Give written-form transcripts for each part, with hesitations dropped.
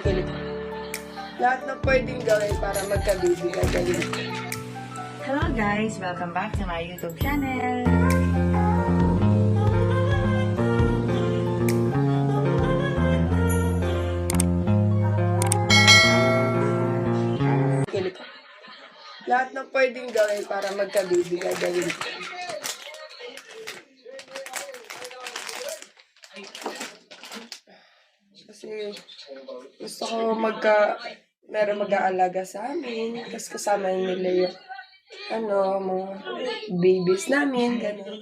Kilig. Lahat na pwedeng gawin para magka-baby gagawin. Hello guys! Welcome back to my YouTube channel! Kilig. Lahat na pwedeng gawin para magka-baby gagawin. Kasi gusto ko meron mag-aalaga sa amin. Tapos kasama nila yung mga babies namin, gano'n.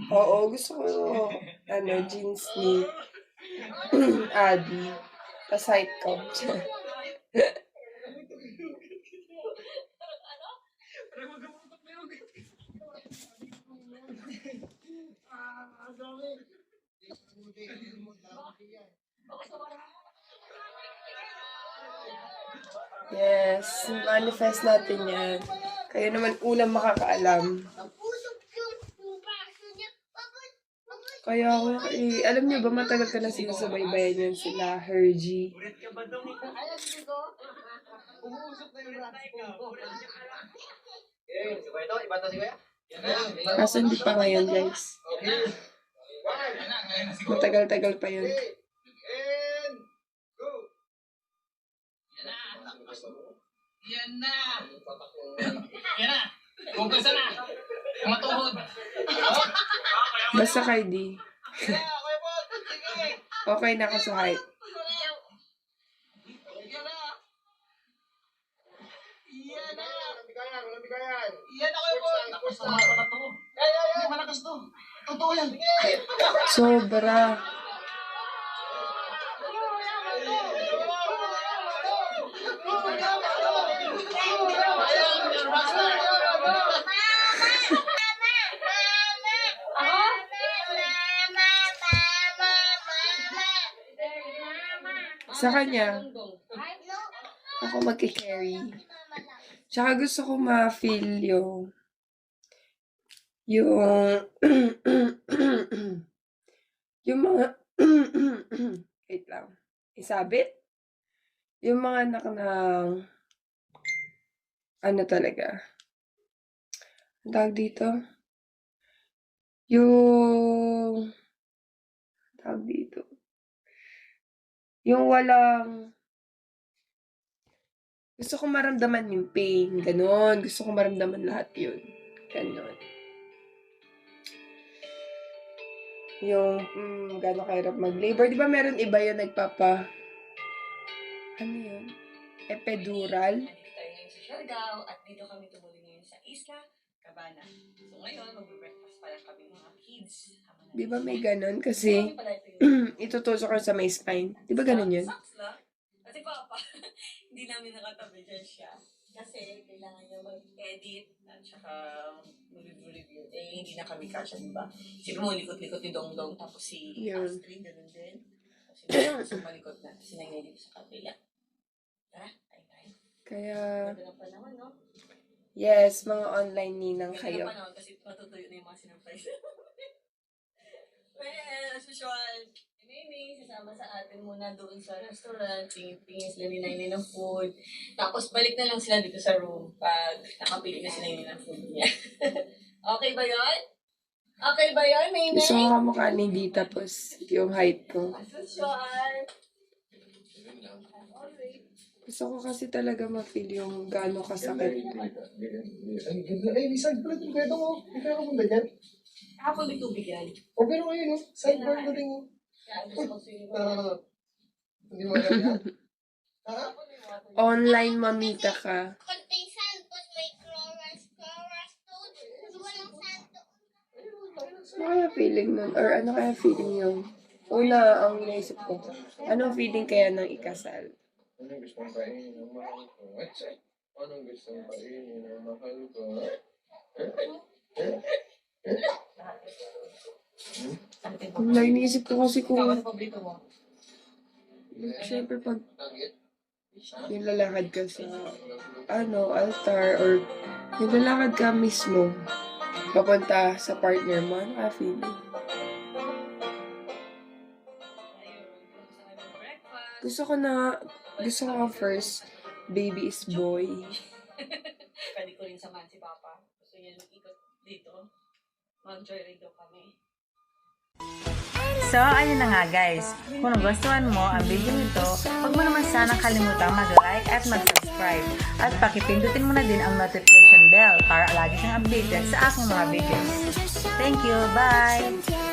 Oo, gusto ko jeans ni Abby. Pa-site ko. Yes, manifest natin yan. Kayo naman unang makakaalam. Kaya alam niyo ba, matagal ka na sinusubaybayan yan sila, Hergy. Kaso hindi pa ngayon, guys. Matagal-tagal pa yun. Yan na! Yan na! Kumpasa na! Matuhod! Basta kay D. Okay na ako sa height. Yan ako po! Tapos na malakas to. Hindi malakas to. Totoo yan. Sobra. Sa kanya, ako magki-carry. Tsaka gusto ko ma-feel yung mga wait lang. Isabit? Yung mga anak ng talaga. Ang tawag dito? Yung walang gusto ko maramdaman yung pain, ganon. Gusto ko maramdaman lahat yun. Ganon. Yung gano'ng kahirap mag-labor. Di ba meron iba yun yun? Epidural? Nandito tayo ngayon sa Siargao at dito kami tumuli ngayon sa Isla Cabana. So ngayon, mag-breakfast pa lang kami mga kids. Di ba may ganon? Kasi itutusok ko sa may spine. Di ba ganon yun? Kasi Papa, hindi namin nakatabi dyan siya. Kasi kailangan niya mag-edit at saka review. Hindi na kami kasya, di ba? Siyempre mo, likot-likot ni Dongdong, tapos si Astrid, ganun din. Tapos si malikot na, si Nainay dito sa kabila. Tara, tayo. Kaya, Ganda na pa naman, no? yes, mga online ninang kayo. Ganda na pa naman kasi matutuyo na yung mga sinurprise. Well, as usual, Mimi, sasama sa atin muna doon sa restaurant. Tingin sila ni Nainay ng food. Tapos balik na lang sila dito sa room pag nakapili na si Nainay ng food niya. Okay ba yun? Okay ba yun, Nainay? Gusto ko kamukha ni D, tapos yung height ko. As usual. Gusto ko kasi talaga ma-feel yung gaano kasakit. Ay, Lisa, pala itong kwento mo. Hindi ka napunta dyan. Ako may tubig yan. O, pero ngayon, no? Sidebar na rin, no? Hindi mo alam yan? Ha? Online mamita ka. Konting santos, may chloras food. Walang santo. Ano kaya feeling nun? Or ano kaya feeling yung una ang naisip ko? Anong feeling kaya ng ikasal? Anong gusto mong kainin ng mahal ko? Anong gusto mong kainin ng mahal ko? Wala, iniisip ko kasi kung Ano paborito mo? siyempre pag nilalakad ka sa altar or nilalakad ka mismo papunta sa partner mo, ano ka feeling? Gusto ko ang first baby is boy. Pwede ko rin samahan si Papa. Gusto niya ikot dito. Mag-joyride daw kami. So, ayun na nga guys. Kung nagustuhan mo ang video nito, huwag mo naman sanang kalimutang mag-like at mag-subscribe. At pakipindutin mo na din ang notification bell para lagi kang updated sa aking mga videos. Thank you! Bye!